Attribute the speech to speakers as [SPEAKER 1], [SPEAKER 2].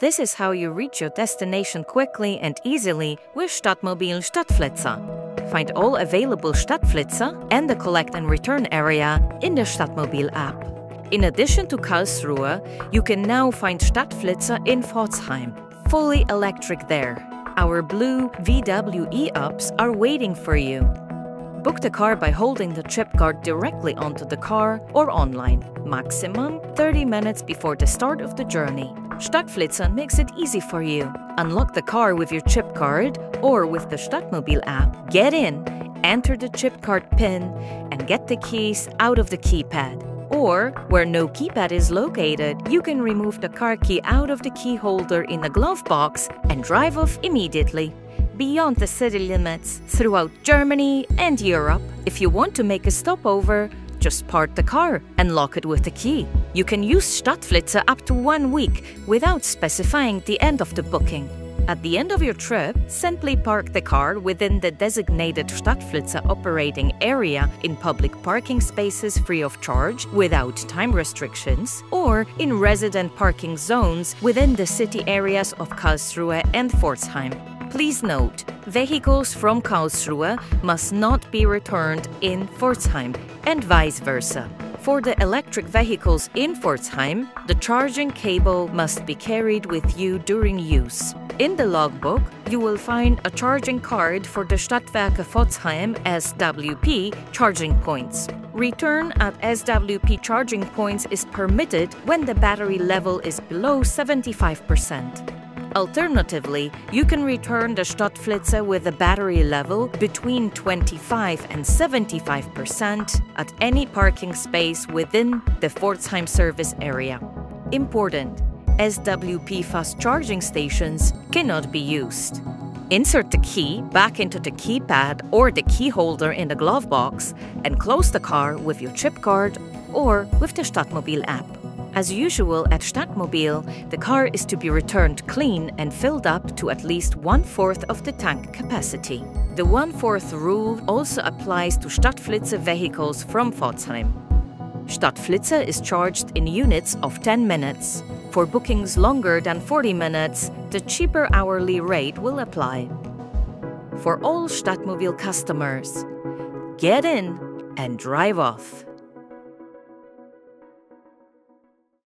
[SPEAKER 1] This is how you reach your destination quickly and easily with Stadtmobil Stadtflitzer. Find all available Stadtflitzer and the collect and return area in the Stadtmobil app. In addition to Karlsruhe, you can now find Stadtflitzer in Pforzheim, fully electric there. Our blue VW e-ups are waiting for you. Book the car by holding the chip card directly onto the car or online, maximum 30 minutes before the start of the journey. Stadtflitzer makes it easy for you. Unlock the car with your chip card or with the Stadtmobil app. Get in, enter the chip card PIN, and get the keys out of the keypad. Or, where no keypad is located, you can remove the car key out of the key holder in the glove box and drive off immediately. Beyond the city limits, throughout Germany and Europe. If you want to make a stopover, just park the car and lock it with the key. You can use Stadtflitzer up to 1 week without specifying the end of the booking. At the end of your trip, simply park the car within the designated Stadtflitzer operating area in public parking spaces free of charge without time restrictions, or in resident parking zones within the city areas of Karlsruhe and Pforzheim. Please note, vehicles from Karlsruhe must not be returned in Pforzheim and vice versa. For the electric vehicles in Pforzheim, the charging cable must be carried with you during use. In the logbook, you will find a charging card for the Stadtwerke Pforzheim SWP charging points. Return at SWP charging points is permitted when the battery level is below 75%. Alternatively, you can return the Stadtflitzer with a battery level between 25 and 75% at any parking space within the Pforzheim service area. Important: SWP fast charging stations cannot be used. Insert the key back into the keypad or the key holder in the glove box and close the car with your chip card or with the Stadtmobil app. As usual at Stadtmobil, the car is to be returned clean and filled up to at least 1/4 of the tank capacity. The 1/4 rule also applies to Stadtflitzer vehicles from Pforzheim. Stadtflitzer is charged in units of 10 minutes. For bookings longer than 40 minutes, the cheaper hourly rate will apply. For all Stadtmobil customers, get in and drive off.